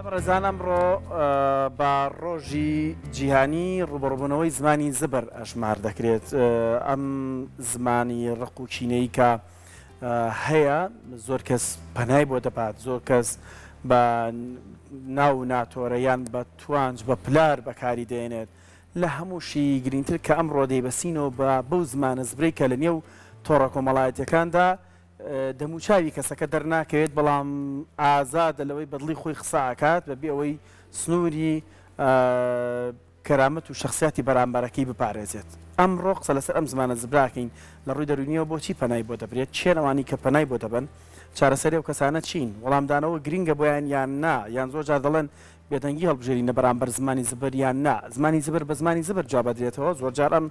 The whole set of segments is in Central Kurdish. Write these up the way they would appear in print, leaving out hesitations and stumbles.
بەڕێزان ئەمڕۆ بە ڕۆژی جیهانی ڕوبەڕووبوونەوەی زمانی زبر ئەژمار دەکرێت. ئەم زمانی ڕق و کینەی کە هەیە زۆر کەس پەنای بۆ دەبات، زۆر کەس بە ناو ناتۆرەیان بە توانج بە پلار بەکاری دێنێت. لە هەمووشی گرنگتر کە ئەمڕۆ دەیبەسینەوە بە بەو زمانە زبرەی کە لە نێو تۆڕە کۆمەڵایەتیەکاندا دەموچاوی کەسەکە دەرناکەوێت، بەڵام ئازادە لەوەی بەدڵی خۆی خساکات بەبێ ئەوەی سنووری کەرامەت و شخصیاتی بەرامبەرەکەی بپارێزێت. ئەمڕۆ قسە لەسەر ئەم زمانە زبراکەین لە ڕووی دەرونیەوە بۆچی پەنای بۆ دەبرێت، چێن ئەوانی کە پەنای بۆ دەبن چارەسەری و کەسانە چین، وەڵامدانەوە گرینگە بۆیان یان نا، یان زۆر جار دەڵێن بێدەنگی هەڵبژێرینە بەرامبەر زمانی زبر یان نا. زمانی زبر بە زمانی زبر جا بدرێتەوە، زۆر جار ئەم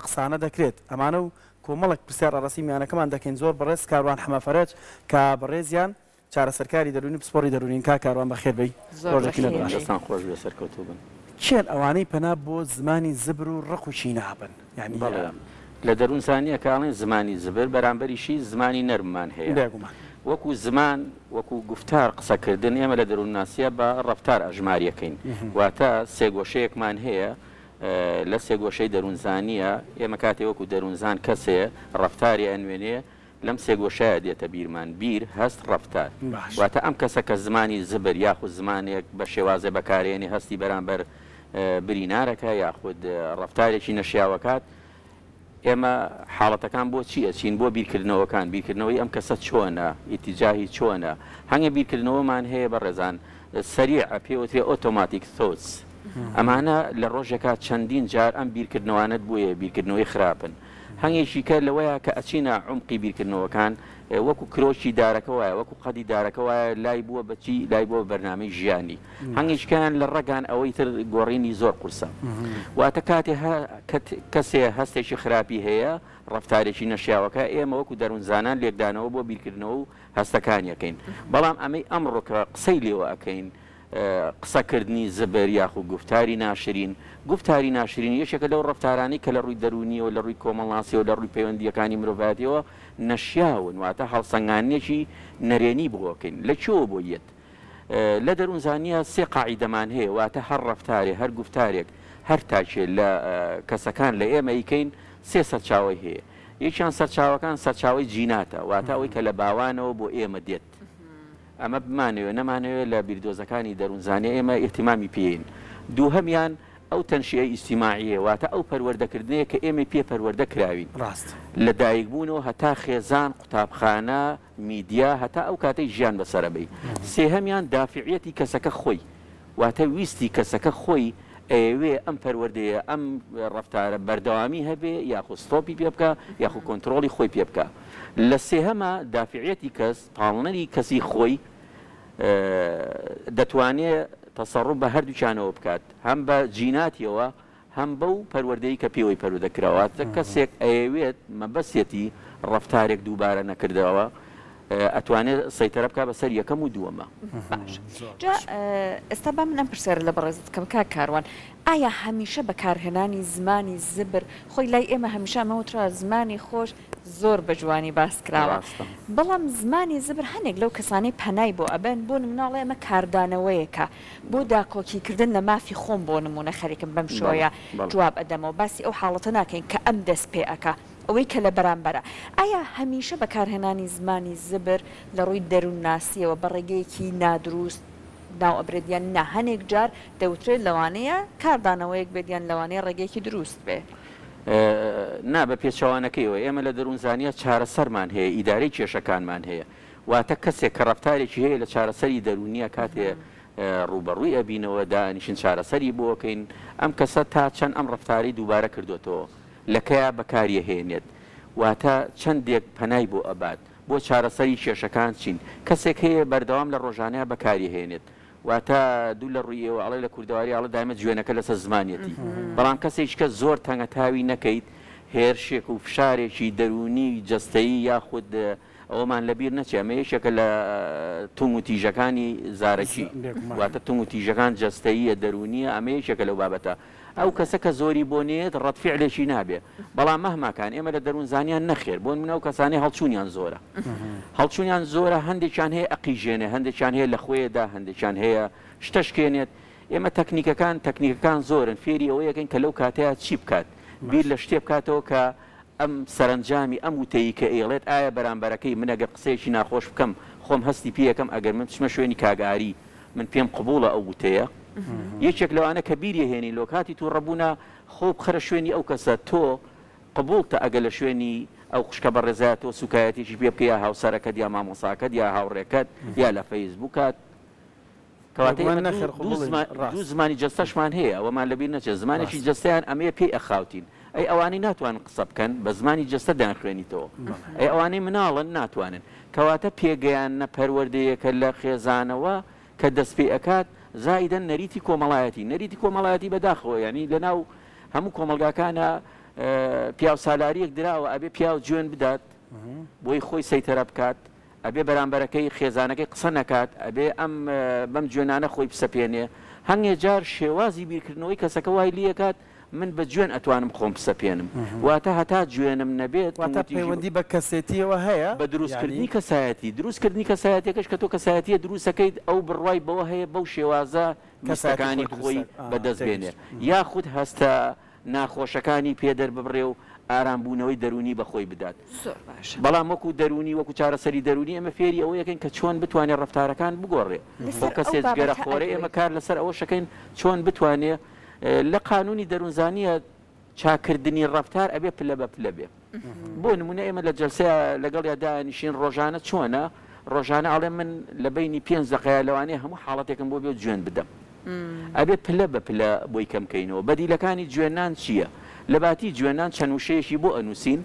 قسانە دەکرێت. ئەمانە و کۆمەڵک پرسیار ڕاستی میانەکەمان دەکەین زۆر بەڕێز کاروان حەمەفەرەج کە بەڕێزیان چارەسەرکاری دەرونی پسپۆڕی دەرونین کا کاروان بەخێر بی ڕۆژێکیان خۆش بێ سەرکەوتوو بن. چێن ئەوانەی پەنا بۆ زمانی زبر و ڕق و چینە هەبن؟ یعنی لە دەروونزانیە کاڵێن زمانی زبر بەرامبەریشی زمانی نەرممان هەیە. وەکو زمان وەکو گفتار قسەکردن ئێمە لە دەروونناسیە بە ڕەفتار ئەژماریەکەین، واتە سێگۆشەیەکمان هەیە لە سێگۆشەی دەروونزانیە. ئێمە کاتێ وەکو دەروونزان کەسێ ڕەفتاری ئەنوێنێ لەم سێگۆشەیە دێتە بیرمان: بیر، هەست، ڕەفتار. واتە ئەم کەسە کە زمانی زبر یاخود زمانێک بە شێوازە بەکارێنێ هەستی بەرامبەر برینارەکە یاخود ڕەفتارێکی نەشیاوەکات، ئێمە حاڵەتەکان بۆ چی ئەچین؟ بۆ بیرکردنەوەکان، بیرکردنەوەی ئەم کەسە چۆنە، ئیتیجاهی چۆنە. هەنگە بیرکردنەوەمان هەیە بەڕێزان سەریع پێوترێ ئۆتۆماتیک تۆتس. ئەمانە لە ڕۆژێکا چەندین جار ئەم بیرکردنەوانت بووە بیرکردنەوەی خراپن. هەنگێکی کە لەوەیە کە ئەچینە عمقی بیرکردنەوەکان وەکو کرۆشی دارەکە وایە، وەکو قەدی دارەکە وایە، لای بووە بەچی لای بۆ بەرنامەی ژیانی. هەنگێکیان لە ڕێگان ئەوەی تر گۆڕینی زۆر قورسە. واتە کاتێ کەسێ هەستێکی خراپی هەیە، ڕەفتارێکی نەشیاوەکە، ئێمە وەکو دەروونزانان لێکدانەوە بۆ بیرکردنەوە و هەستەکانیەکەین. بەڵام ئەمەی ئەمڕۆ کە قسەی لێوە ئەەکەین قسەکردنی زبر یاخو گفتاری ناشرین. گفتاری ناشرین یەکێکە لەو ڕەفتارانی کە لە ڕووی دەرونیەوە لە ڕووی کۆمەڵناسیەوە لە ڕووی پەیوەندیەکانی مرۆڤایەتیەوە نەشیاون، واتە هەڵسەنگانیەکی نەرێنی بۆکەین. لە چۆ بۆ یەت لە دەروونزانیە سێ قاعیدەمان هەیە، واتە هەر ڕەفتارێ هەر گفتارێک هەر تاچێ لە کەسەکان لە ئێمە ئیکەین سێ سەرچاوی هەیە. یەکیان سەرچاوەکان سەرچاوی جیناتە، واتە ئەوەی کە لە باوانەوە بۆ ئێمە دێت. ئەمە بمانەوێت نەمانەوێت لە بیردۆزەکانی دەروونزانیە ئێمە ئێحتیمامی پێین. دووهەمیان ئەو تەنشیە ئیجتیماعیە، واتە ئەو پەروەردەکردنەیە کە ئێمە پێ پەروەردە کراوین لە دایکبوونەوە هەتا خێزان، قوتابخانە، میدیا، هەتا ئەو کاتەی ژیان بەسەرەبەی. سێهەمیان دافعیەتی کەسەکە خۆی، واتە ویستی کەسەکە خۆی ئەوێ ئەم پەروەردەیە ئەم ڕەفتارە بەردەوامی هەبێ یاخو ستۆپی پێ بکە یاخو کۆنتترۆلی خۆی پێ بکە. لە سێهەمە دافعیەتی کەس پاڵنەری کەسی خۆی دەتوانێت تەسەڕوف بە هەردووچانەوە بکات، هەم بە جیناتیەوە هەم بەو پەروەردەی کە پێوەی پەروەردەکراوە. کەسێک ئەیەوێت مەبەسێتی ڕەفتارێک دووبارە نەکردەوە ئەتوانێت سەیتەرە بکە بەسەر یەکەم و دووەمە. ئێستا با منم پرسیار لە بەڕێزت کەم کاروان، ئایا هەمیشە بەکارهێنانی زمانی زبر خۆی لای ئێمە هەمیشە ئەمەوترا زمانی خۆش زۆر بە جوانی باس کراوە، بەڵام زمانی زبر هەنێک لەو کەسانەی پەنای بۆ ئەبن بۆ نموناڵێ ئەمە کاردانەوەیەکە بۆ داکۆکیکردن لە مافی خۆم بۆ نمونە خەریکم بەم شۆیە جواب ئەدەمەوە، باسی ئەو حاڵەتە ناکەین کە ئەم دەست پێ ئەکا ئەوەی کە لە بەرامبەرە. ئایا هەمیشە بەکارهێنانی زمانی زبر لە ڕووی دەروونناسیەوە بە ڕێگەیەکی نادروست ناو ئەبرێتیان نا هەنێک جار دەوترێت لەوانەیە کاردانەوەیەک بێتیان لەوانەیە ڕێگەیەکی دروست بێ؟ نا بە پێچەوانەکەیەوە ئێمە لە دەروونزانیە چارەسەرمان هەیە، ئیدارەی کێشەکانمان هەیە. واتە کەسێک کە ڕەفتارێکی هەیە لە چارەسەری دەرونیە کاتێ ڕوبەڕووی ئەبینەوە دانیشن چارەسەری بۆکەین ئەم کەسە تا چەند ئەم ڕەفتاری دووبارە کردوێتەوە لەکەیە بەکاریە هێنێت، واتە چەندێک پەنای بۆ ئەبات بۆ چارەسەری کێشەکان چین. کەسێک هەیە بەردەوام لە ڕۆژانەیە بەکاری هێنێت، واتە دوو لە ڕوویەوە ئەڵێ لە کوردەواری ئەڵە دایمە جوێنەکە لەسەر زمانێتی. بەڵام کەسێککە زۆر تەنگەتاوی نەکەیت، هێرشێک و فشارێکی دەرونی جەستەیی یاخود ئەومان لەبیر نەچێ ئەمە یەکێکە لە توم و تیژەکانی زارەکی واتە توم و تیژەکان جەستەییە دەرونیە ئەمە یەکێکە لەو بابەتە ئەو کەسە کە زۆری بۆ نێت ڕەتفیعلێکی نابێ بەڵام مەهماکان ئێمە لە دەروون زانیان نەخێر بۆن منە ئەو کەسانی هەڵچوونیان زۆرە هەڵچوونیان زۆرە هەندێکیان هەیە ئەقیژێنێ هەندێکیان هەیە لە خۆیدا هەندێکیان هەیە شتەشکێنێت ئێمە تەکنیکەکان زۆرن فێری ئەوە یەکەین کە لەو کاتەیە چی بکات بیر لە شتێ بکاتەوە کە ئەم سەرنجامی ئەم وتەیە کە ئێڵێت ئایا بەرامبەرەکەی من ئەگەر قسەیەکی ناخۆش بکەم خۆم هەستی پێیەکەم ئەگەر من بچمە شوێنی کاگاری من پێم قبوڵە ئەو وتەیە یەکێک لەوانە کە بیری هێنی لۆ کاتی تو ڕەبوونا خۆ بخەرە شوێنی ئەو کەسە تۆ قبوڵتە ئەگە لە شوێنی ئەو خوشکە بەڕێزایەتەوە سوکایەتێکی پێ بکە یا هاوسەرەکەت یا مامۆساکەت یا هاوڕێکەت یا لە فەیسبووکات دوو زمانی جەستەشمان هەیە ئەوەمان لەبیر نەچێت زمانێکی جەستەیان ئەمەیە پێی ئەخاوتین ئەی ئەوانەی ناتوانن قسە بکەن بە زمانی جەستەدان خوێنیتەوە ئەی ئەوانەی مناڵن ناتوانن کەواتە پێگەیان پەروەردەیەکە لە خێزانەوە کە دەست پێ ئەکات زائیدەن نەریتی کۆمەڵایەتی بەداخەوە ینی لەناو هەموو کۆمەلگاکانە پیاو سالارەیەک دراوە ئەبێ پیاو جوێن بدات بۆی خۆی سەیتەرە بکات ئەبێ بەرامبەرەکەی خێزانەکەی قسە نەکات ئەبێ ئەم بەم جوێنانە خۆی پسەپێنێ هەنگێ جار شێوازی بیرکردنەوەی کەسەکە وای لیەکات من بە جوێن ئەتوانم خۆم پسەپێنم واتە هەتا جوێنم نەبێت پەیوەندی بە کەسێتیەوە هەیە بە دروستکردنی کەسایەتی دروستکردنی کەسایەتەکەش کە تۆ کەسایەتیە دروستەکەی ئەو بڕوای بەوە هەیە بەو شێوازە کەسەکانی خۆی بەدەست بێنێ یاخود هەستە ناخۆشەکانی پێدەر ببڕێ و ئارامبوونەوەی دەرونی بەخۆی بدات بەڵام وەکو دەرونی وەکو چارەسەری دەرونی ئەمە فێری ئەوە یەکەین کە چۆن بتوانێت ڕەفتارەکان بگۆڕێ بۆ کەسێک گەرە خۆرە ئێمە کار لەسەر ئەوە شەکەین چۆن بتوانێت لە قانونی دەروونزانیە چاکردنی ڕەفتار ئەبێ پلە بە پلە بێ بۆ نمونە ئێمە لە جەلسەیە لەگەڵ یادانیشین ڕۆژانە چۆنە ڕۆژانە ئەڵێ من لە بینی 5 دقەیە لەوانەیە هەموو حاڵەتێکم بۆ بێ جوێن بدەم ئەبێ پلە بە پلە بۆی کەمکەینەوە بەدیلەکانی جوێنان چییە لە باتی جوێنان چەند وشەیەکی بۆ ئەنووسین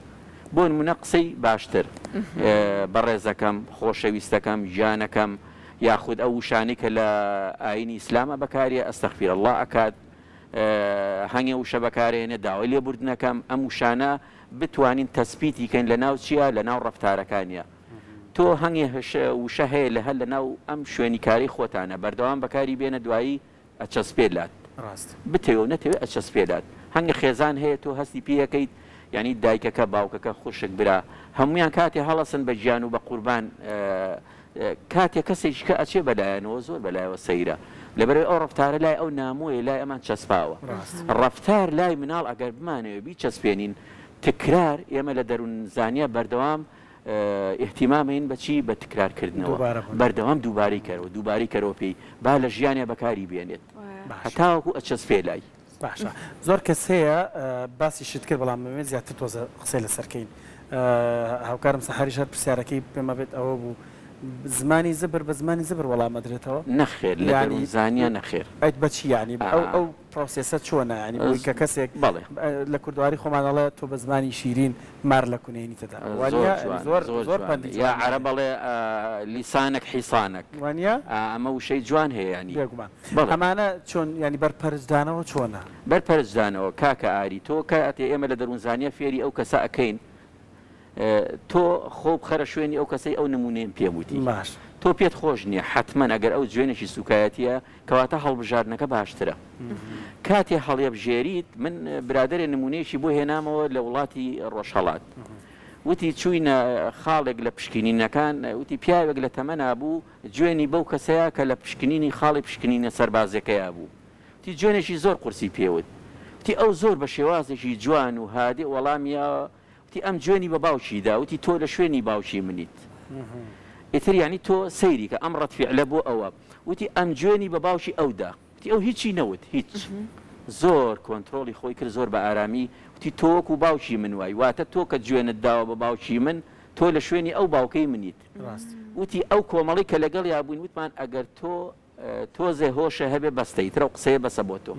بۆ نمونە قسەی باشتر بەڕێزەکەم خۆشەویستەکەم ژیانەکەم یاخود ئەو وشانی کە لە ئاینی ئیسلامە بەکاریە ئەستەغفیر الله ئەکات هەنگێ وشە بەکارێنێ داوای لێبوردنەکەم ئەم وشانە بتوانین تەسبیتی کەین لە ناو چییە لە ناو ڕەفتارەکانیە تۆ هەنگێ وشە هەیە لە هەر لە ناو ئەم شوێنی کاری خۆتانە بەردەوام بەکاری بێنە دوایی ئەچەسپێلات بتەوە نەتەوێت ئەچەسپێلات هەنگە خێزان هەیە تۆ هەستی پێەکەیت ینی دایکەکە باوکەکە خوشک برا هەمویان کاتێ هەڵەسن بە گیان و بە قوربان کاتێک کەسێکی کە ئەچێ بەلایەنەوە زۆر بەلایەوە سەیرە لەبەرەوەی ئەو ڕەفتارە لای ئەو نامۆیە لای ئەمان چەسپاوە ڕەفتار لای مناڵ ئەگەر بمانەوە بیچەسپێنین تکرار ئێمە لە دەروون زانیە بەردەوام احتیمامین بەچی بە تکرارکردنەوە بەردەوام دووباری کەرەوە پێی با لە ژیانێ بەکاری بێنێت هەتاوەکو ئەچەسپێ لای باشە زۆر کەس هەیە باسی شت کرد بەڵام بەمێ زیاتر تۆزە قسەی لەسەرکەین هاوکارم سەحاریش هەر پرسیارەکەی پێمە بێت ئەوە بوو زمانی زبر بە زمانی زبر وەڵام ئەدرێتەوە نەخێر لە دەروونزانیە نەخێر ئەیت بەچی ینی ئەو پرۆسێسە چۆنە ینی بۆی کە کەسێک لە کوردواری خۆمانەڵێ تۆ بە زمانی شیرین مار لە کونێنی تەدا زۆر پەندی یا عەرە بەڵێ لیسانك حیسانك وانە ئەمە وشەی جوان هەیە ینی ئەمانە چۆن ینی بەرپەرزدانەوە چۆنە بەرپەرزدانەوە کاکە ئاری تۆ کاتێ ئێمە لە دەروونزانیە فێری ئەو کەسە ئەەکەین تۆ خۆ بخەرە شوێنی ئەو کەسەی ئەو نمونەیەم پێبووتی تۆ پێت خۆش نییە حتمما ئەگەر ئەو جوێنێکی سوکایەتیە کەواتە هەڵبژاردنەکە باشترە کاتێ هەڵێبژێریت من برادێ نمونەیەکی بۆ هێنامەوە لە وڵاتی ڕۆژهەڵات وتی چوینە خاڵێک لە پشکنینەکان وتی پیاوێک لە تەمەنا بوو جوێنی بەو کەسەیە کە لە پشکنینی خاڵی پشکنینە سەربازەکەیە بوو تی جوێنێکی زۆر قورسی پێوت تی ئەو زۆر بە شێوازێکی جوان و هادێ وەڵامیە وتی ئەم جوێنی بە باوکیدا وتی تۆ لە شوێنی باوکی منیت ئیتر ینی تۆ سەیری کە ئەم ڕەتفیعلە بۆ ئەوە وتی ئەم جوێنی بە باوکی ئەودا وتی ئەو هیچی نەوت هیچ زۆر کۆنتترۆلی خۆی کرد زۆر بە ئارامی وتی تۆک و باوکی من وای واتە تۆ کە جوێنت داوە بە باوکی من تۆ لە شوێنی ئەو باوکەی منیت وتی ئەو کۆمەڵی کە لەگەڵ یابووین وتمان ئەگەر تۆ تۆزێ هۆشە هەبێ بەستەیترە و قسەیە بەسە بۆ تۆ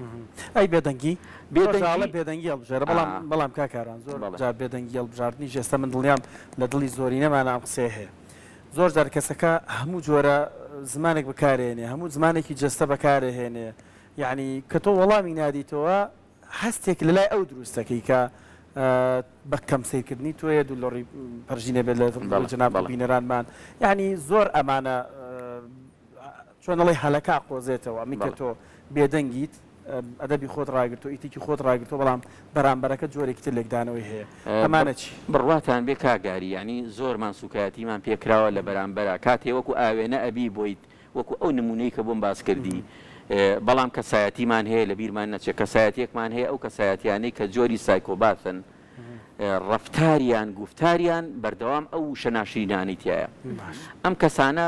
ئەی بێدەنگی بێدەنگی هەڵبژێرە بەڵام کاکاران زۆر جار بێدەنگی هەڵبژاردننی ژێستا من دڵیان لە دڵی زۆری نەمانە ئەم قسەیە هەیە زۆر جار کەسەکە هەموو جۆرە زمانێک بەکارێنێ هەموو زمانێکی جەستە بەکارهێنێ یعنی کە تۆ وەڵامی نادیتەوە هەستێک لەلای ئەو دروستەکەی کە بە کەم سیرکردنی تۆیە دوولۆڕی پەرژینە بێت لە جەناب بینەرانمان یعنی زۆر ئەمانە چۆنەڵی هەلەکە قۆزێتەوە ئەمی کە تۆ بێدەنگیت ئەدەبی خۆت ڕاگرتۆ ئیتێکی خۆت ڕاگرتۆ بەڵام بەرامبەرەکە جۆرێکی تر لێکدانەوەی هەیە ئەمانە چی بڕواتان بێ کاگاری ینی زۆرمان سوکایەتیمان پێکراوە لە بەرامبەرە کاتێ وەکو ئاوێنە ئەبی بۆیت وەکو ئەو نمونەی کە بۆم باس کردی بەڵام کەسایەتیمان هەیە لە بیرمان نەچێت کەسایەتێکمان هەیە ئەو کەسایەتیانەی کە جۆری سایکۆباتن ڕفتاریان گفتاریان بەردەوام ئەو شەناشرینانی تایە ئەم کەسانە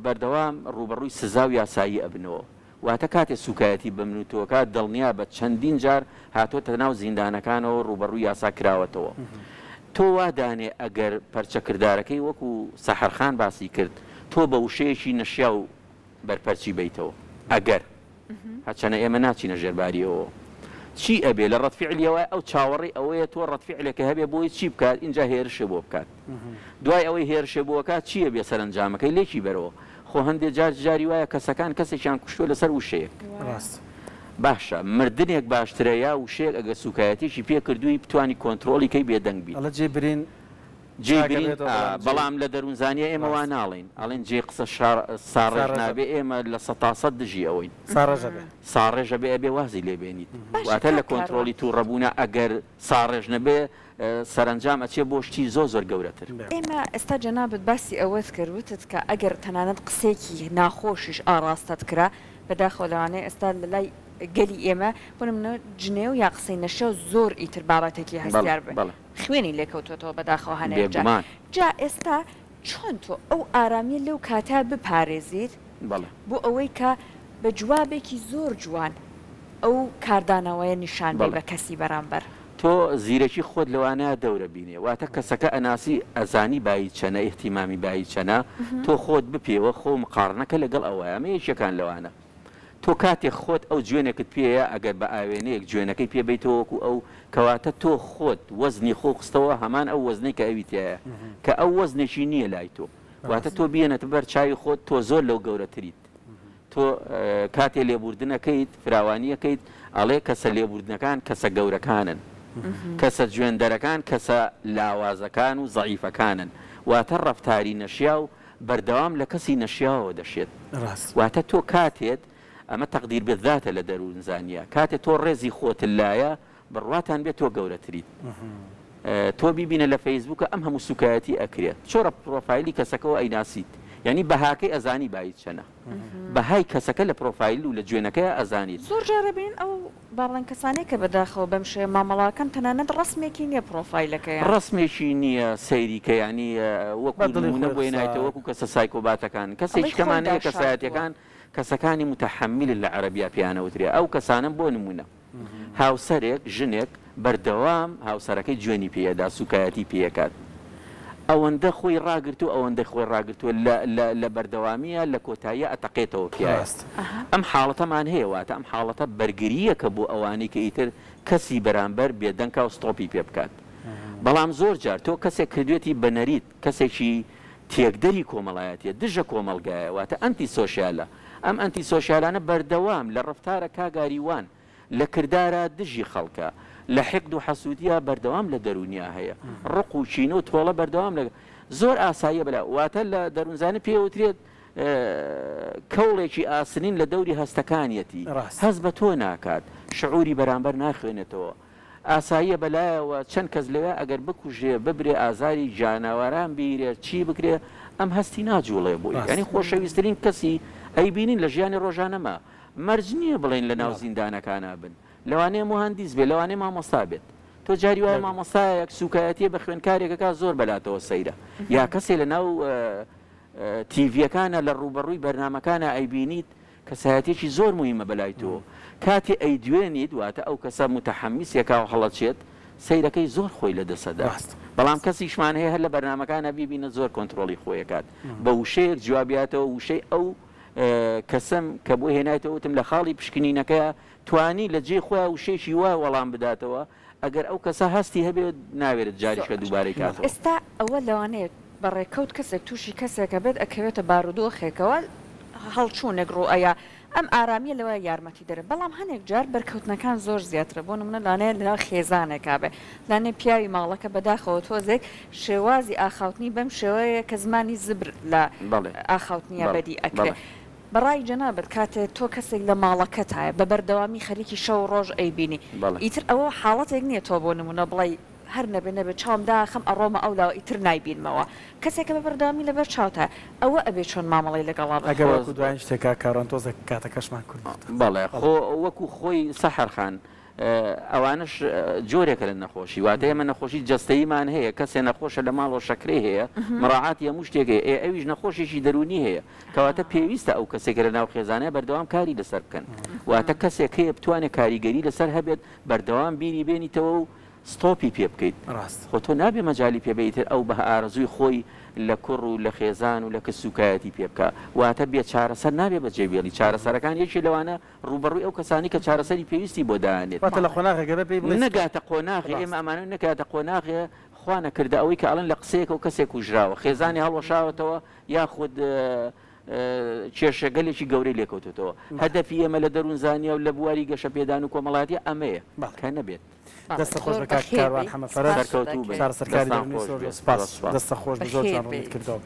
بەردەوام ڕوبەڕووی سزا و یاسایی ئەبنەوە واتە کاتێ سوکایەتی بمنوتەوەکات دڵنیا بە چەندین جار هاتۆتە ناو زیندانەکانەوە ڕوبەڕووی یاسا کراوەتەوە تۆ وادانێ ئەگەر پەرچەکردارەکەی وەکو سەحەرخان باسی کرد تۆ بە وشەیەکی نەشیا و بەرپەرچی بیتەوە ئەگەر هەچەنە ئێمە ناچینە ژێرباریەوە چی ئەبێ لە ڕەتفیعلیەوە ئەو چاوەڕی ئەوەیە تۆ ڕەتفیعلێکە هەبێ بۆی چی بکات اینجا هێرشە بۆ بکات دوای ئەوەی هێرشە بۆکات چیە بێ سەرنجامەکەی لێکی بەرەوە خۆ هەندێک جاری وایە کەسەکان کەسێکیان کوشتووە لەسەر وشەیەک باشە مردنێک باشترە یا وشەیەک ئەگە سوکایەتێکی پێ کردووی بتوانی کۆنتترۆلی کەی بێدەنگ بی جێبرین بەڵام لە دەروونزانیە ئێمە وا ناڵین ئەڵێن جێ قسە ساڕێژ نابێ ئێمە لە 100 دژی ئەوەین ساڕێژە بێ ئەبێ وازی لێبێنیت واتە لە کۆنتترۆلی تو ڕەبوونە ئەگەر ساڕێژ نەبێ سەرنجام ئەچێ بۆ شتی زۆر گەورەتر ئێمە ئێستا جەنابەت باسی ئەوەت کردوتت کە ئەگەر تەنانەت قسێکی ناخۆشیش ئاڕاستت کرا بەداخەوە لەوانەیە ئێستا لە لای گەلی ئێمە بۆنمە جنێ و یا قسەی نەشە زۆر ئیتر بابەتێکی هەستیار بێ خوێنی لێکەوتۆتەوە بەداخەوە هەنێک جا ئێستا چۆن تۆ ئەو ئارامیە لەو کاتا بپارێزیت بۆ ئەوەی کە بە جوابێکی زۆر جوان ئەو کاردانەوەیە نیشان بێ بە کەسی بەرامبەر تۆ زیرەکی خۆت لەوانەیە دەورە بینێ واتە کەسەکە ئەناسی ئەزانی بایی چەنە ئیحتیمامی بایی چەنە تۆ خۆت بپێوە خۆ مقارنەکە لەگەڵ ئەوەیە ئەمە یەکێکان لەوانە تۆ کاتێک خۆت ئەو جوێنێکت پێەیە ئەگەر بە ئاوێنەیەک جوێنەکەی پێبیتەوەکو ئەو کەواتە تۆ خۆت وەزنی خۆ خستەوە هەمان ئەو وەزنەی کە ئەویتایە کە ئەو وەزنێکی نییە لای تۆ واتە تۆ بێنێتە بەر چاوی خۆت تۆ زۆر لەو گەورەتریت تۆ کاتێ لێبوردنەکەیت فراوانیەکەیت ئەڵێ کەسە لێبوردنەکان کەسە گەورەکانن کەسە جوێندەرەکان کەسە لاوازەکان و زەعیفەکانن واتە ڕەفتاری نەشیا و بەردەوام لە کەسی نەشیاوە دەشێت واتە تۆ کاتێت ئەمە تەقدیر بێتذاتە لە دەروونزانیە کاتێک تۆ ڕێزی خۆتت لایە بڕواتان بێت تۆ گەورەتریت تۆ بیبینە لە فەیسبووکە ئەم هەموو سوکایەتی ئەکرێت چۆرە پرۆفایلی کەسەکەەوە ئەیناسیت یعنی بەهاکەی ئەزانی بایت چەنە بەهای کەسەکە لە پرۆفایل و لە جوێنەکەی ئەزانیت زۆر جارە بین ئەو باڵەن کەسانێک کە بەداخەوە بەم شێ مامەڵاکەم تەنانەت ڕسمێکی نییە پرۆفایلەکەی ڕسمێکی نییە سەیریکە ینی وەکوونە بۆی نایتە وەکو کەسە سایکۆباتەکان کەسێک کەمانەیە کەسایەتەکان کەسەکانی متحمل لە عەرەبیا پیانەوترێ ئەو کەسانم بۆ نمونە هاوسەرێک ژنێک بەردەوام هاوسەرەکەی جوێنی پێدا سوکایەتی پێکات ئەوەندە خۆی ڕاگرتو ئەوەندە خۆی ڕاگرتووە لە بەردەوامیە لە کۆتاییە ئەتەقێتەوە پیاست ئەم حاڵەتەمان هەیەواتە ئەم حاڵەتە بەرگریەکە بۆ ئەوانەی کە ئیتر کەسی بەرامبەر بێدەنگا و ستۆپی پێ بکات بەڵام زۆر جار تۆ کەسێک کردوێتی بەنەریت کەسێکی تێکدەری کۆمەڵایەتیە دژە کۆمەلگایە واتە ئەنتی سۆشیالە ئەم ئەنتی سۆشیالانە بەردەوام لە ڕفتارە کاگاریوان لە کردارە دژی خەڵکە لە حقد و حەسوودیە بەردەوام لە دەرونیا هەیە ڕق و چینە و تۆڵە بەردەوام لە زۆر ئاساییە بەلا واتە لە دەروونزانە پێوترێت کەوڵێکی ئاسنین لە دەوری هەستەکانیەتی هەست بە تۆ ناکات شعوری بەرامبەر ناخوێنێتەوە ئاساییە بەلایەوە چەند کەس لەوێ ئەگەر بکوژێ ببرێ ئازاری جاناواران بیرێت چی بکرێ ئەم هەستی ناجوڵێ بۆی ینی خۆشەویستترین کەسی ئەیبینین لە ژیانی ڕۆژانەمە مەرج نییە بڵێن لە ناو زیندانەکانە بن لەوانەیە مهندیس بێ لەوانەیە مامۆستا بێت تۆ جاری وایە مامۆستایەک سوکایەتیە بە خوێنکارێکەکە زۆر بەلاتەوە سەیرە یا کەسێ لە ناو تیڤەکانە لە ڕوبەڕووی بەرنامەکانە ئەیبینیت کەسایەتێکی زۆر مهمە بەلای تۆ کاتی ئەیدوێنیت واتە ئەو کەسە متحەمیسێکا و هەڵەچێت سەیرەکەی زۆر خۆی لە دەسەدا بەڵام کەسیشمان هەیە هەر لە بەرنامەکانە بیبینە زۆر کۆنتترۆلی خۆیەکات بە وشەیەک جوابیاتەوە وشەی ئەو کەسم کە بۆ هێنایەوە وتم لە خاڵی پشکنینەکەی توانی لە جێ خۆیان وشەیەکی وای وەڵام بداتەوە ئەگەر ئەو کەسە هەستی هەبێت ناوێت جاریشکە دووبارەی کاتەوە ئێستا ئەوە لەوانەیە بەڕێکەوت کەسێک تووشی کەسێکە بێت ئەکەوێتە بارودۆخێکەوە هەڵچوونێک ڕۆ ئەیە ئەم ئارامیە لەوە یارمەتی دەرە بەڵام هەنێک جار بەرکەوتنەکان زۆر زیاترە بۆ نمونە لانەیە لە خێزانێکا بێ لانێ پیاوی ماڵەکە بەداخەوە تۆزێک شێوازی ئاخاوتنی بەم شێوەیە کە زمانی زبر لە ئاخاوتنیە بەدی ئەکرێ بەڕای جەنابەت کاتێ تۆ کەسێک لە ماڵەکەتایە بە بەردەوامی خەریکی شەو ڕۆژ ئەیبینی ئیتر ئەوە حاڵەتێک نییە تۆ بۆ نمونە بڵێ هەر نەبێ چاومدا خەم ئەڕۆمە ئەولا ئیتر نایبینمەوە کەسێکە بە بەرداوامی لەبەر چاوتە ئەوە ئەبێ چۆن مامەڵی لەگەڵا ئەگەر وەکو دوایین شتێکا کاران تۆزە کاتەکەشمان کورد بەڵێ وەکو خۆی سەحەرخان ئەوانش جۆرێکە لە نەخۆشی واتە ئێمە نەخۆشی جەستەیمان هەیە کەسێ نەخۆشە لە ماڵەوە شەکرێ هەیە مڕاعاتی هەموو شتێکە ئەویش نەخۆشیشی دەرونی هەیە کەواتە پێویستە ئەو کەسێکە لە ناو خێزانەیە بەردەوام کاری لەسەر بکەن واتە کەسێک هەیە بتوانێت کاریگەری لەسەر هەبێت بەردەوام بینی بێنیتەوە و ستۆپی پێ بکەیت خۆ تۆ نابێ مەجای پێبیتر ئەو بە ئارزووی خۆی لە کوڕ و لە خێزان و لە کەسوکایەتی پێ بکە واتە بێ چارەسەر نابێ بەجێبێڵی چارەسەرەکان یەکی لەوانە ڕوبەڕووی ئەو کەسانی کە چارەسەری پێویستی بۆ دانێت لە قۆناغێگەرە پێی نەگاتە قۆناغی ئێمە ئەمانە نەکاتە قۆناغێ خوا نەکردە ئەوەی کە ئەڵەن لە قسەیەک و کەسێک کوژراوە خێزانی هەڵوەشاوەتەوە یاخود کێشەگەلێکی گەورەی لێکەوتێتەوە هەدەفی ئێمە لە دەروونزانیە و لە بواری گەشە پێدان و کۆمەڵاتی ئەمەیە کە نەبێت دەستە خۆش بە کاروان هەمە فەرەر سەرکەوتوو بێ سەرکاری دەستە خۆش بە زۆر جان ڕوونیت کردەوە